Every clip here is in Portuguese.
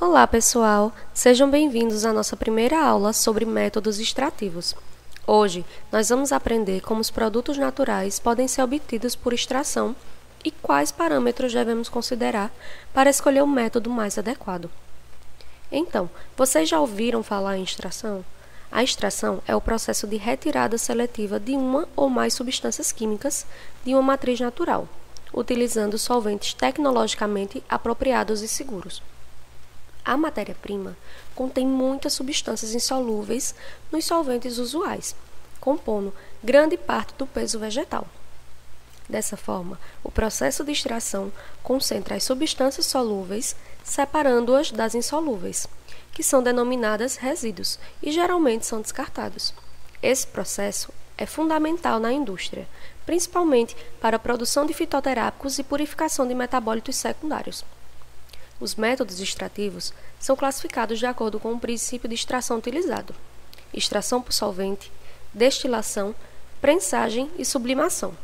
Olá, pessoal! Sejam bem-vindos à nossa primeira aula sobre métodos extrativos. Hoje, nós vamos aprender como os produtos naturais podem ser obtidos por extração e quais parâmetros devemos considerar para escolher o método mais adequado. Então, vocês já ouviram falar em extração? A extração é o processo de retirada seletiva de uma ou mais substâncias químicas de uma matriz natural, utilizando solventes tecnologicamente apropriados e seguros. A matéria-prima contém muitas substâncias insolúveis nos solventes usuais, compondo grande parte do peso vegetal. Dessa forma, o processo de extração concentra as substâncias solúveis, separando-as das insolúveis, que são denominadas resíduos e geralmente são descartados. Esse processo é fundamental na indústria, principalmente para a produção de fitoterápicos e purificação de metabólitos secundários. Os métodos extrativos são classificados de acordo com o princípio de extração utilizado: extração por solvente, destilação, prensagem e sublimação.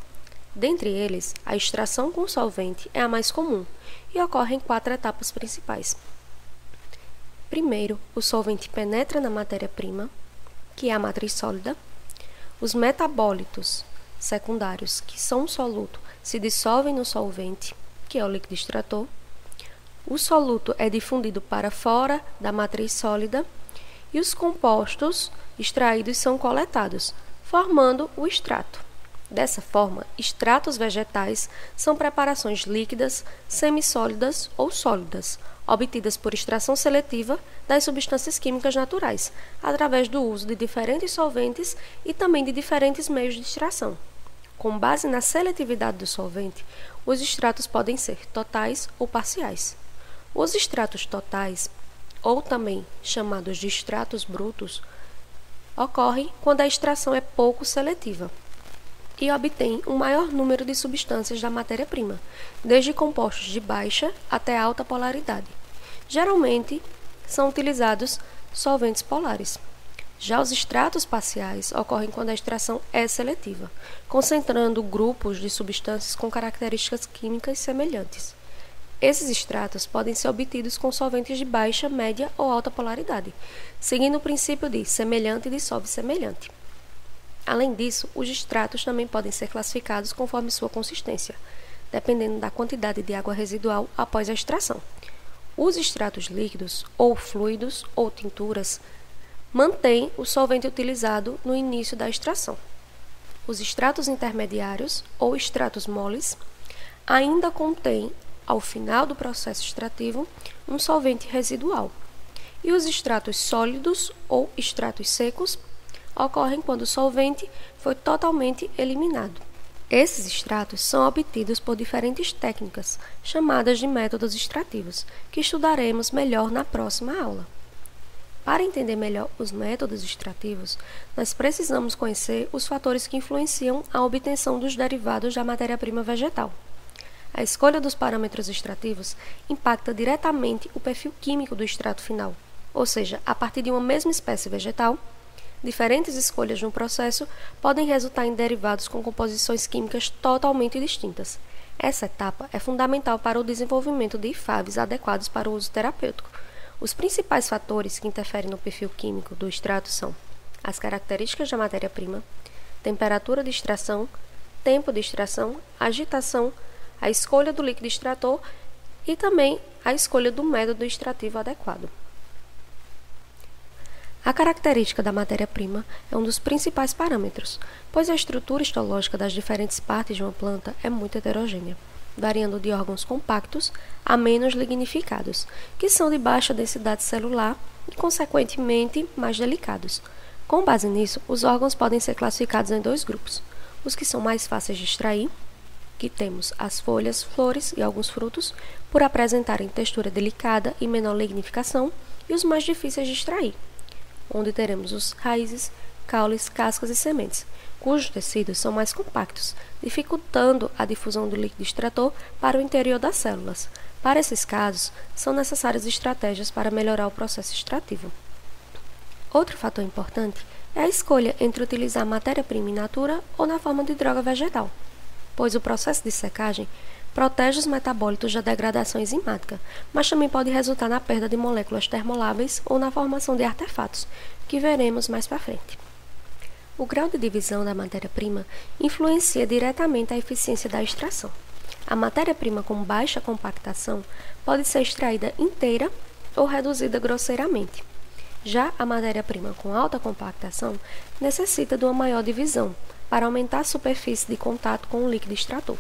Dentre eles, a extração com solvente é a mais comum e ocorre em 4 etapas principais. Primeiro, o solvente penetra na matéria-prima, que é a matriz sólida. Os metabólitos secundários, que são um soluto, se dissolvem no solvente, que é o líquido extrator. O soluto é difundido para fora da matriz sólida e os compostos extraídos são coletados, formando o extrato. Dessa forma, extratos vegetais são preparações líquidas, semissólidas ou sólidas, obtidas por extração seletiva das substâncias químicas naturais, através do uso de diferentes solventes e também de diferentes meios de extração. Com base na seletividade do solvente, os extratos podem ser totais ou parciais. Os extratos totais, ou também chamados de extratos brutos, ocorrem quando a extração é pouco seletiva e obtém um maior número de substâncias da matéria-prima, desde compostos de baixa até alta polaridade. Geralmente, são utilizados solventes polares. Já os extratos parciais ocorrem quando a extração é seletiva, concentrando grupos de substâncias com características químicas semelhantes. Esses extratos podem ser obtidos com solventes de baixa, média ou alta polaridade, seguindo o princípio de semelhante dissolve semelhante. Além disso, os extratos também podem ser classificados conforme sua consistência, dependendo da quantidade de água residual após a extração. Os extratos líquidos, ou fluidos, ou tinturas, mantêm o solvente utilizado no início da extração. Os extratos intermediários, ou extratos moles, ainda contêm, ao final do processo extrativo, um solvente residual. E os extratos sólidos, ou extratos secos, ocorrem quando o solvente foi totalmente eliminado. Esses extratos são obtidos por diferentes técnicas, chamadas de métodos extrativos, que estudaremos melhor na próxima aula. Para entender melhor os métodos extrativos, nós precisamos conhecer os fatores que influenciam a obtenção dos derivados da matéria-prima vegetal. A escolha dos parâmetros extrativos impacta diretamente o perfil químico do extrato final, ou seja, a partir de uma mesma espécie vegetal, diferentes escolhas no processo podem resultar em derivados com composições químicas totalmente distintas. Essa etapa é fundamental para o desenvolvimento de IFAVs adequados para o uso terapêutico. Os principais fatores que interferem no perfil químico do extrato são as características da matéria-prima, temperatura de extração, tempo de extração, agitação, a escolha do líquido extrator e também a escolha do método extrativo adequado. A característica da matéria-prima é um dos principais parâmetros, pois a estrutura histológica das diferentes partes de uma planta é muito heterogênea, variando de órgãos compactos a menos lignificados, que são de baixa densidade celular e, consequentemente, mais delicados. Com base nisso, os órgãos podem ser classificados em 2 grupos: os que são mais fáceis de extrair, que temos as folhas, flores e alguns frutos, por apresentarem textura delicada e menor lignificação, e os mais difíceis de extrair, onde teremos os raízes, caules, cascas e sementes, cujos tecidos são mais compactos, dificultando a difusão do líquido extrator para o interior das células. Para esses casos, são necessárias estratégias para melhorar o processo extrativo. Outro fator importante é a escolha entre utilizar matéria-prima in natura ou na forma de droga vegetal, pois o processo de secagem protege os metabólitos da degradação enzimática, mas também pode resultar na perda de moléculas termoláveis ou na formação de artefatos, que veremos mais para frente. O grau de divisão da matéria-prima influencia diretamente a eficiência da extração. A matéria-prima com baixa compactação pode ser extraída inteira ou reduzida grosseiramente. Já a matéria-prima com alta compactação necessita de uma maior divisão para aumentar a superfície de contato com o líquido extrator.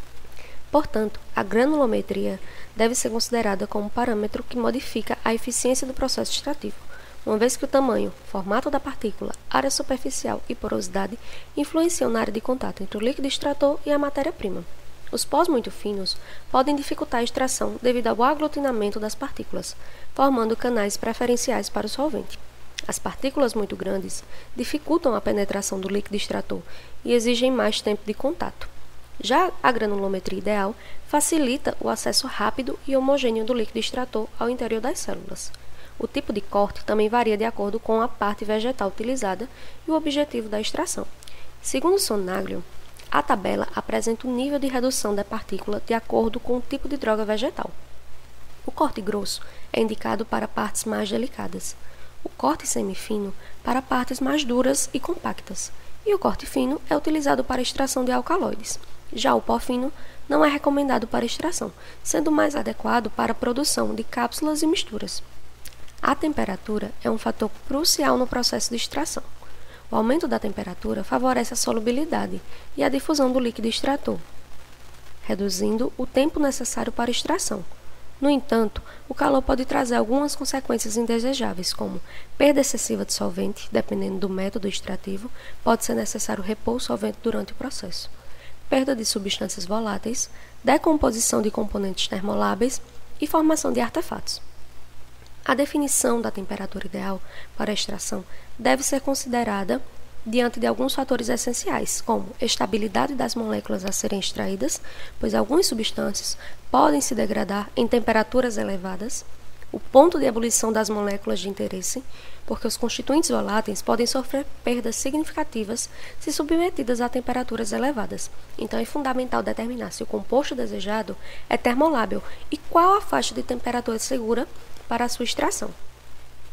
Portanto, a granulometria deve ser considerada como parâmetro que modifica a eficiência do processo extrativo, uma vez que o tamanho, formato da partícula, área superficial e porosidade influenciam na área de contato entre o líquido extrator e a matéria-prima. Os pós muito finos podem dificultar a extração devido ao aglutinamento das partículas, formando canais preferenciais para o solvente. As partículas muito grandes dificultam a penetração do líquido extrator e exigem mais tempo de contato. Já a granulometria ideal facilita o acesso rápido e homogêneo do líquido extrator ao interior das células. O tipo de corte também varia de acordo com a parte vegetal utilizada e o objetivo da extração. Segundo Sonaglio, a tabela apresenta o nível de redução da partícula de acordo com o tipo de droga vegetal. O corte grosso é indicado para partes mais delicadas, o corte semifino para partes mais duras e compactas, e o corte fino é utilizado para extração de alcaloides. Já o pó fino não é recomendado para extração, sendo mais adequado para a produção de cápsulas e misturas. A temperatura é um fator crucial no processo de extração. O aumento da temperatura favorece a solubilidade e a difusão do líquido extrator, reduzindo o tempo necessário para a extração. No entanto, o calor pode trazer algumas consequências indesejáveis, como perda excessiva de solvente, dependendo do método extrativo, pode ser necessário repor o solvente durante o processo, perda de substâncias voláteis, decomposição de componentes termoláveis e formação de artefatos. A definição da temperatura ideal para a extração deve ser considerada diante de alguns fatores essenciais, como estabilidade das moléculas a serem extraídas, pois algumas substâncias podem se degradar em temperaturas elevadas, o ponto de ebulição das moléculas de interesse, porque os constituintes voláteis podem sofrer perdas significativas se submetidas a temperaturas elevadas. Então é fundamental determinar se o composto desejado é termolável e qual a faixa de temperatura segura para a sua extração.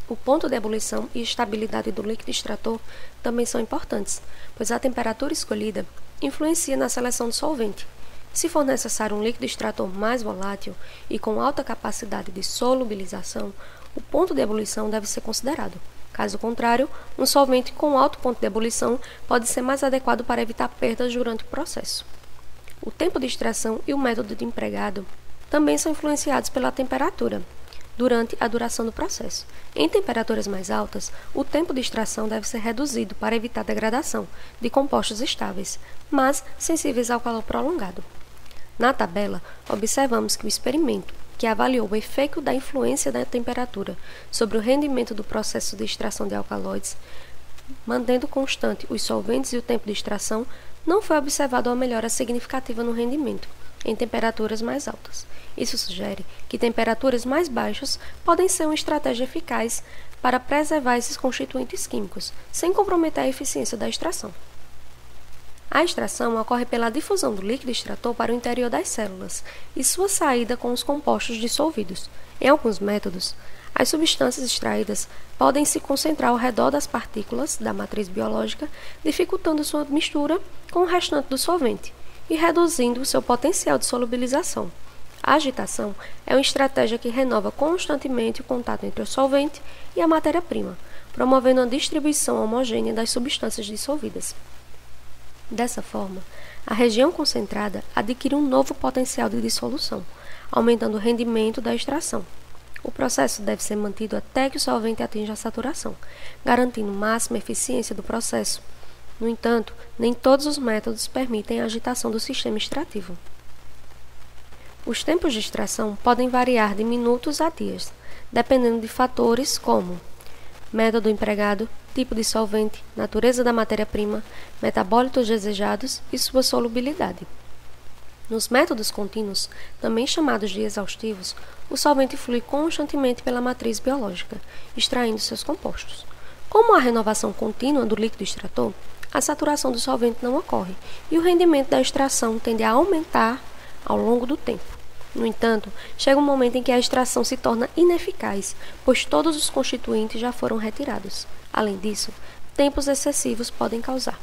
O ponto de ebulição e estabilidade do líquido extrator também são importantes, pois a temperatura escolhida influencia na seleção do solvente. Se for necessário um líquido extrator mais volátil e com alta capacidade de solubilização, o ponto de ebulição deve ser considerado. Caso contrário, um solvente com alto ponto de ebulição pode ser mais adequado para evitar perdas durante o processo. O tempo de extração e o método de empregado também são influenciados pela temperatura durante a duração do processo. Em temperaturas mais altas, o tempo de extração deve ser reduzido para evitar degradação de compostos estáveis, mas sensíveis ao calor prolongado. Na tabela, observamos que o experimento, que avaliou o efeito da influência da temperatura sobre o rendimento do processo de extração de alcaloides, mantendo constante os solventes e o tempo de extração, não foi observada uma melhora significativa no rendimento em temperaturas mais altas. Isso sugere que temperaturas mais baixas podem ser uma estratégia eficaz para preservar esses constituintes químicos, sem comprometer a eficiência da extração. A extração ocorre pela difusão do líquido extrator para o interior das células e sua saída com os compostos dissolvidos. Em alguns métodos, as substâncias extraídas podem se concentrar ao redor das partículas da matriz biológica, dificultando sua mistura com o restante do solvente e reduzindo seu potencial de solubilização. A agitação é uma estratégia que renova constantemente o contato entre o solvente e a matéria-prima, promovendo a distribuição homogênea das substâncias dissolvidas. Dessa forma, a região concentrada adquire um novo potencial de dissolução, aumentando o rendimento da extração. O processo deve ser mantido até que o solvente atinja a saturação, garantindo máxima eficiência do processo. No entanto, nem todos os métodos permitem a agitação do sistema extrativo. Os tempos de extração podem variar de minutos a dias, dependendo de fatores como método empregado, tipo de solvente, natureza da matéria-prima, metabólitos desejados e sua solubilidade. Nos métodos contínuos, também chamados de exaustivos, o solvente flui constantemente pela matriz biológica, extraindo seus compostos. Como há renovação contínua do líquido extrator, a saturação do solvente não ocorre e o rendimento da extração tende a aumentar ao longo do tempo. No entanto, chega um momento em que a extração se torna ineficaz, pois todos os constituintes já foram retirados. Além disso, tempos excessivos podem causar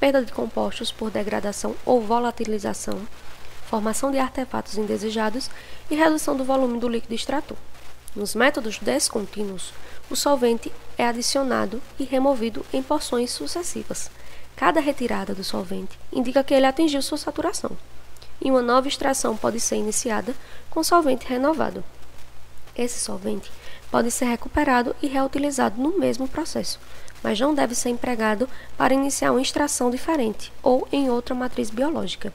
perda de compostos por degradação ou volatilização, formação de artefatos indesejados e redução do volume do líquido extrator. Nos métodos descontínuos, o solvente é adicionado e removido em porções sucessivas. Cada retirada do solvente indica que ele atingiu sua saturação, e uma nova extração pode ser iniciada com solvente renovado. Esse solvente pode ser recuperado e reutilizado no mesmo processo, mas não deve ser empregado para iniciar uma extração diferente ou em outra matriz biológica.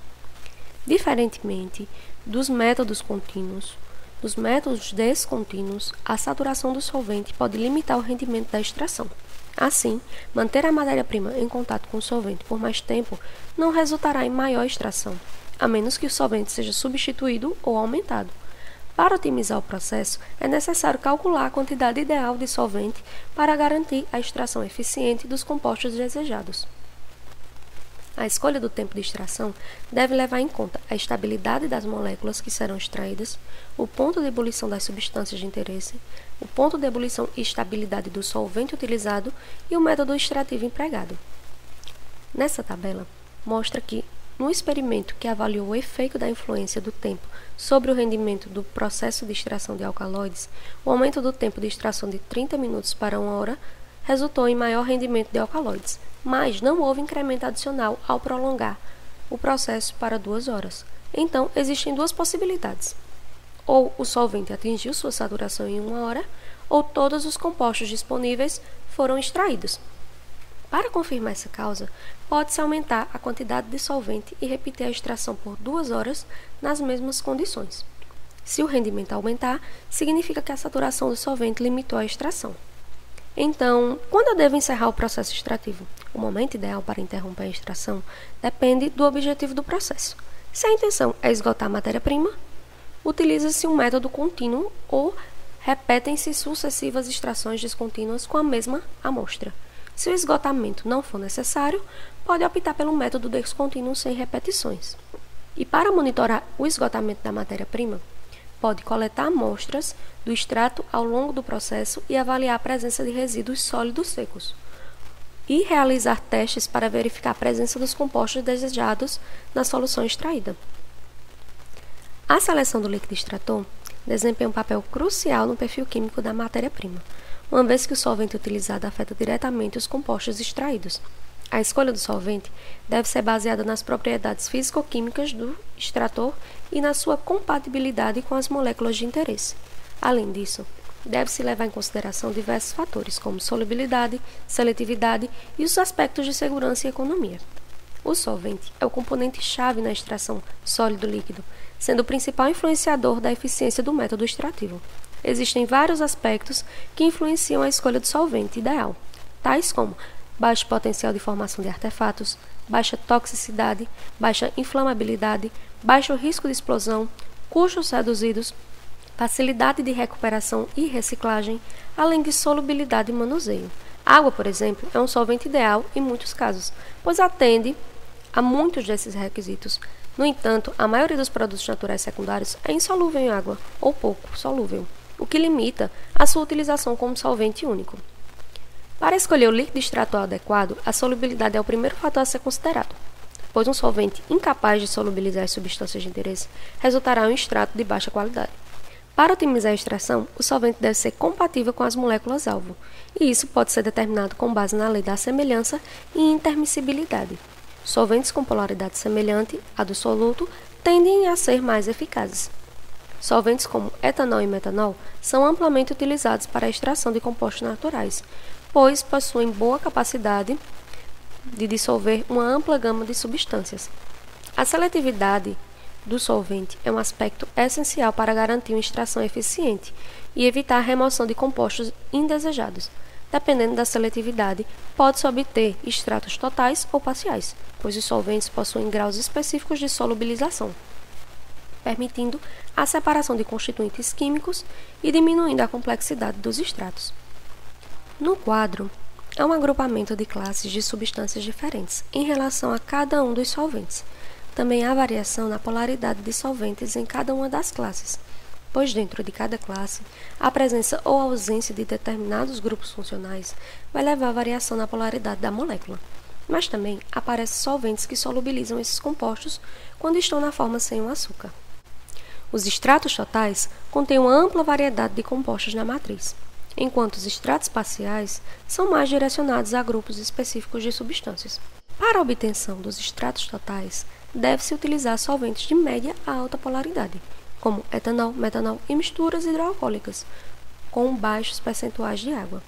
Diferentemente dos métodos contínuos, nos métodos descontínuos, a saturação do solvente pode limitar o rendimento da extração. Assim, manter a matéria-prima em contato com o solvente por mais tempo não resultará em maior extração, a menos que o solvente seja substituído ou aumentado. Para otimizar o processo, é necessário calcular a quantidade ideal de solvente para garantir a extração eficiente dos compostos desejados. A escolha do tempo de extração deve levar em conta a estabilidade das moléculas que serão extraídas, o ponto de ebulição das substâncias de interesse, o ponto de ebulição e estabilidade do solvente utilizado e o método extrativo empregado. Nessa tabela, mostra que, no experimento que avaliou o efeito da influência do tempo sobre o rendimento do processo de extração de alcaloides, o aumento do tempo de extração de 30 minutos para 1 hora resultou em maior rendimento de alcaloides, mas não houve incremento adicional ao prolongar o processo para 2 horas. Então, existem duas possibilidades. Ou o solvente atingiu sua saturação em 1 hora, ou todos os compostos disponíveis foram extraídos. Para confirmar essa causa, pode-se aumentar a quantidade de solvente e repetir a extração por 2 horas nas mesmas condições. Se o rendimento aumentar, significa que a saturação do solvente limitou a extração. Então, quando eu devo encerrar o processo extrativo? O momento ideal para interromper a extração depende do objetivo do processo. Se a intenção é esgotar a matéria-prima, utiliza-se um método contínuo ou repetem-se sucessivas extrações descontínuas com a mesma amostra. Se o esgotamento não for necessário, pode optar pelo método descontínuo sem repetições. E para monitorar o esgotamento da matéria-prima, pode coletar amostras do extrato ao longo do processo e avaliar a presença de resíduos sólidos secos. E realizar testes para verificar a presença dos compostos desejados na solução extraída. A seleção do líquido extrator desempenha um papel crucial no perfil químico da matéria-prima, uma vez que o solvente utilizado afeta diretamente os compostos extraídos. A escolha do solvente deve ser baseada nas propriedades físico-químicas do extrator e na sua compatibilidade com as moléculas de interesse. Além disso, deve-se levar em consideração diversos fatores, como solubilidade, seletividade e os aspectos de segurança e economia. O solvente é o componente-chave na extração sólido-líquido, sendo o principal influenciador da eficiência do método extrativo. Existem vários aspectos que influenciam a escolha do solvente ideal, tais como baixo potencial de formação de artefatos, baixa toxicidade, baixa inflamabilidade, baixo risco de explosão, custos reduzidos, facilidade de recuperação e reciclagem, além de solubilidade e manuseio. Água, por exemplo, é um solvente ideal em muitos casos, pois atende a muitos desses requisitos. No entanto, a maioria dos produtos naturais secundários é insolúvel em água ou pouco solúvel, o que limita a sua utilização como solvente único. Para escolher o líquido extrator adequado, a solubilidade é o primeiro fator a ser considerado, pois um solvente incapaz de solubilizar as substâncias de interesse resultará em um extrato de baixa qualidade. Para otimizar a extração, o solvente deve ser compatível com as moléculas-alvo, e isso pode ser determinado com base na lei da semelhança e intermiscibilidade. Solventes com polaridade semelhante à do soluto tendem a ser mais eficazes. Solventes como etanol e metanol são amplamente utilizados para a extração de compostos naturais, pois possuem boa capacidade de dissolver uma ampla gama de substâncias. A seletividade do solvente é um aspecto essencial para garantir uma extração eficiente e evitar a remoção de compostos indesejados. Dependendo da seletividade, pode-se obter extratos totais ou parciais, pois os solventes possuem graus específicos de solubilização, permitindo a separação de constituintes químicos e diminuindo a complexidade dos extratos. No quadro, há um agrupamento de classes de substâncias diferentes em relação a cada um dos solventes, Também há variação na polaridade de solventes em cada uma das classes, pois dentro de cada classe, a presença ou ausência de determinados grupos funcionais vai levar à variação na polaridade da molécula. Mas também aparecem solventes que solubilizam esses compostos quando estão na forma sem o açúcar. Os extratos totais contêm uma ampla variedade de compostos na matriz, enquanto os extratos parciais são mais direcionados a grupos específicos de substâncias. Para a obtenção dos extratos totais, deve-se utilizar solventes de média a alta polaridade, como etanol, metanol e misturas hidroalcoólicas, com baixos percentuais de água,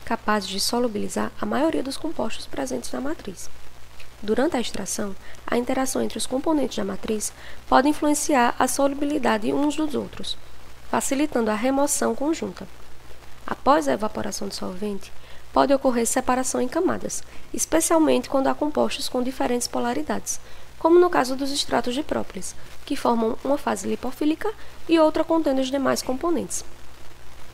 capazes de solubilizar a maioria dos compostos presentes na matriz. Durante a extração, a interação entre os componentes da matriz pode influenciar a solubilidade uns dos outros, facilitando a remoção conjunta. Após a evaporação do solvente, pode ocorrer separação em camadas, especialmente quando há compostos com diferentes polaridades, como no caso dos extratos de própolis, que formam uma fase lipofílica e outra contendo os demais componentes.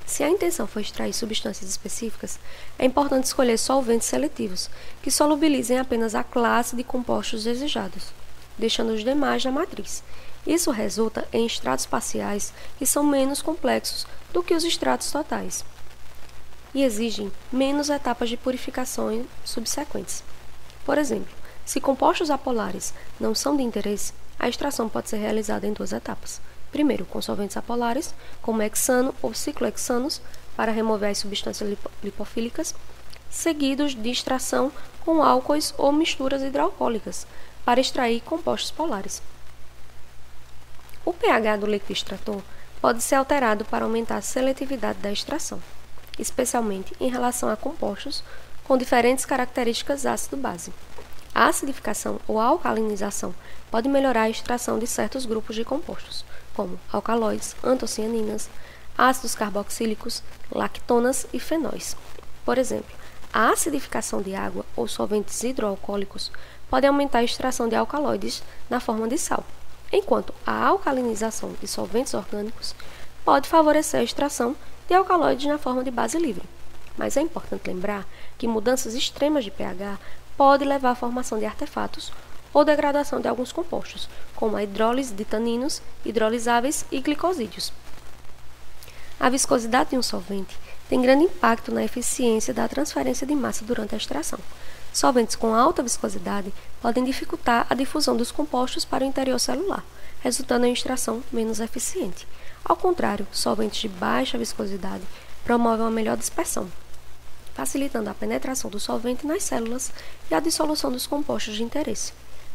Se a intenção for extrair substâncias específicas, é importante escolher solventes seletivos, que solubilizem apenas a classe de compostos desejados, deixando os demais na matriz. Isso resulta em extratos parciais que são menos complexos do que os extratos totais e exigem menos etapas de purificação subsequentes. Por exemplo, se compostos apolares não são de interesse, a extração pode ser realizada em duas etapas. Primeiro, com solventes apolares, como hexano ou ciclohexanos, para remover as substâncias lipofílicas, seguidos de extração com álcoois ou misturas hidroalcoólicas, para extrair compostos polares. O pH do líquido extrator pode ser alterado para aumentar a seletividade da extração, especialmente em relação a compostos com diferentes características ácido-base. A acidificação ou alcalinização pode melhorar a extração de certos grupos de compostos, como alcaloides, antocianinas, ácidos carboxílicos, lactonas e fenóis. Por exemplo, a acidificação de água ou solventes hidroalcoólicos pode aumentar a extração de alcaloides na forma de sal, enquanto a alcalinização de solventes orgânicos pode favorecer a extração de alcaloides na forma de base livre. Mas é importante lembrar que mudanças extremas de pH podem levar à formação de artefatos ou degradação de alguns compostos, como a hidrólise de taninos, hidrolisáveis e glicosídeos. A viscosidade de um solvente tem grande impacto na eficiência da transferência de massa durante a extração. Solventes com alta viscosidade podem dificultar a difusão dos compostos para o interior celular, resultando em extração menos eficiente. Ao contrário, solventes de baixa viscosidade promovem uma melhor dispersão, facilitando a penetração do solvente nas células e a dissolução dos compostos de interesse.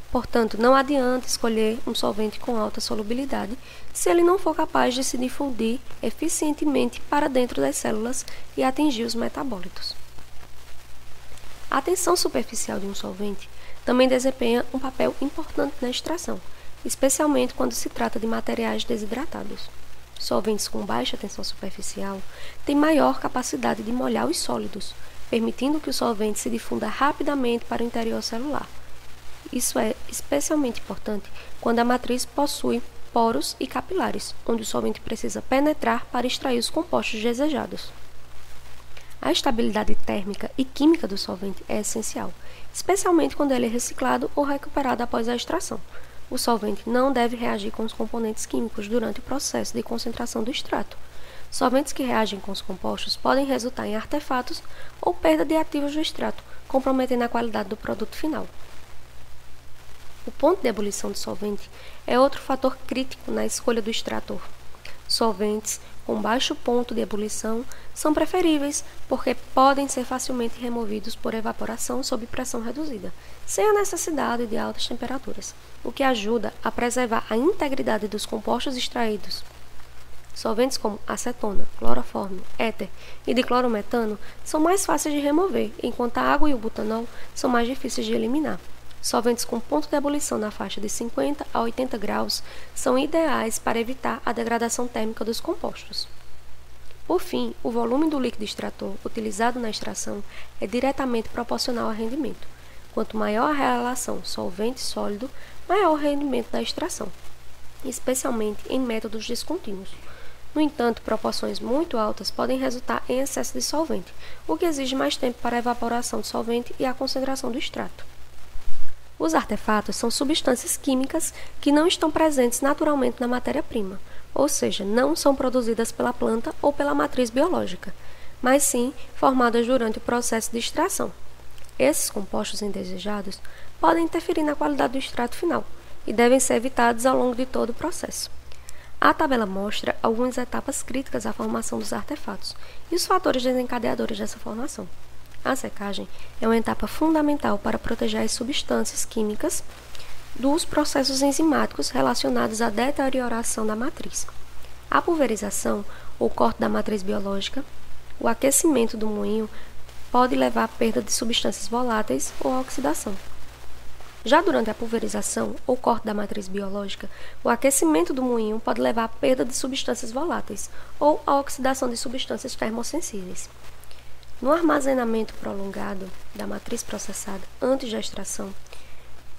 Portanto, não adianta escolher um solvente com alta solubilidade se ele não for capaz de se difundir eficientemente para dentro das células e atingir os metabólitos. A tensão superficial de um solvente também desempenha um papel importante na extração, especialmente quando se trata de materiais desidratados. Solventes com baixa tensão superficial têm maior capacidade de molhar os sólidos, permitindo que o solvente se difunda rapidamente para o interior celular. Isso é especialmente importante quando a matriz possui poros e capilares, onde o solvente precisa penetrar para extrair os compostos desejados. A estabilidade térmica e química do solvente é essencial, especialmente quando ele é reciclado ou recuperado após a extração. O solvente não deve reagir com os componentes químicos durante o processo de concentração do extrato. Solventes que reagem com os compostos podem resultar em artefatos ou perda de ativos do extrato, comprometendo a qualidade do produto final. O ponto de ebulição do solvente é outro fator crítico na escolha do extrator. Solventes com baixo ponto de ebulição são preferíveis porque podem ser facilmente removidos por evaporação sob pressão reduzida, sem a necessidade de altas temperaturas, o que ajuda a preservar a integridade dos compostos extraídos. Solventes como acetona, cloroformo, éter e diclorometano são mais fáceis de remover, enquanto a água e o butanol são mais difíceis de eliminar. Solventes com ponto de ebulição na faixa de 50 a 80 graus são ideais para evitar a degradação térmica dos compostos. Por fim, o volume do líquido extrator utilizado na extração é diretamente proporcional ao rendimento. Quanto maior a relação solvente-sólido, maior o rendimento da extração, especialmente em métodos descontínuos. No entanto, proporções muito altas podem resultar em excesso de solvente, o que exige mais tempo para a evaporação do solvente e a concentração do extrato. Os artefatos são substâncias químicas que não estão presentes naturalmente na matéria-prima, ou seja, não são produzidas pela planta ou pela matriz biológica, mas sim formadas durante o processo de extração. Esses compostos indesejados podem interferir na qualidade do extrato final e devem ser evitados ao longo de todo o processo. A tabela mostra algumas etapas críticas à formação dos artefatos e os fatores desencadeadores dessa formação. A secagem é uma etapa fundamental para proteger as substâncias químicas dos processos enzimáticos relacionados à deterioração da matriz. A pulverização ou corte da matriz biológica, o aquecimento do moinho pode levar à perda de substâncias voláteis ou à oxidação. Já durante a pulverização ou corte da matriz biológica, o aquecimento do moinho pode levar à perda de substâncias voláteis ou à oxidação de substâncias termossensíveis. No armazenamento prolongado da matriz processada antes da extração,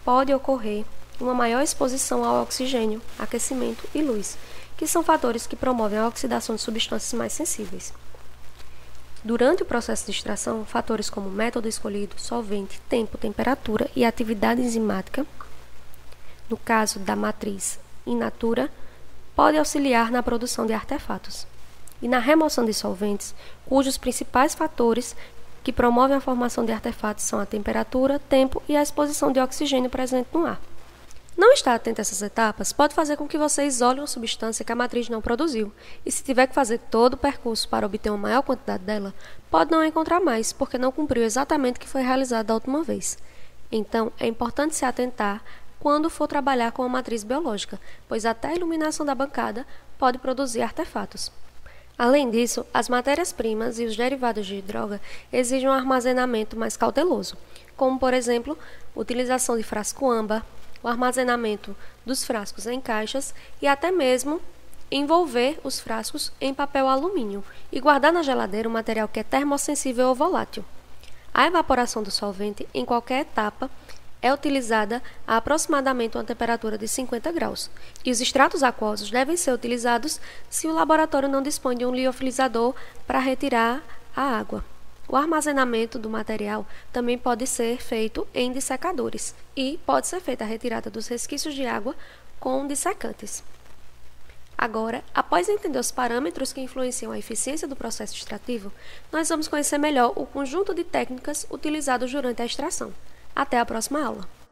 pode ocorrer uma maior exposição ao oxigênio, aquecimento e luz, que são fatores que promovem a oxidação de substâncias mais sensíveis. Durante o processo de extração, fatores como método escolhido, solvente, tempo, temperatura e atividade enzimática, no caso da matriz in natura, podem auxiliar na produção de artefatos. E na remoção de solventes, cujos principais fatores que promovem a formação de artefatos são a temperatura, tempo e a exposição de oxigênio presente no ar. Não estar atento a essas etapas pode fazer com que você isole uma substância que a matriz não produziu, e se tiver que fazer todo o percurso para obter uma maior quantidade dela, pode não encontrar mais, porque não cumpriu exatamente o que foi realizado da última vez. Então, é importante se atentar quando for trabalhar com a matriz biológica, pois até a iluminação da bancada pode produzir artefatos. Além disso, as matérias-primas e os derivados de droga exigem um armazenamento mais cauteloso, como, por exemplo, utilização de frasco âmbar, o armazenamento dos frascos em caixas e até mesmo envolver os frascos em papel alumínio e guardar na geladeira um material que é termossensível ou volátil. A evaporação do solvente em qualquer etapa é utilizada a aproximadamente uma temperatura de 50 graus, e os extratos aquosos devem ser utilizados se o laboratório não dispõe de um liofilizador para retirar a água. O armazenamento do material também pode ser feito em dessecadores e pode ser feita a retirada dos resquícios de água com dissecantes. Agora, após entender os parâmetros que influenciam a eficiência do processo extrativo, nós vamos conhecer melhor o conjunto de técnicas utilizados durante a extração. Até a próxima aula!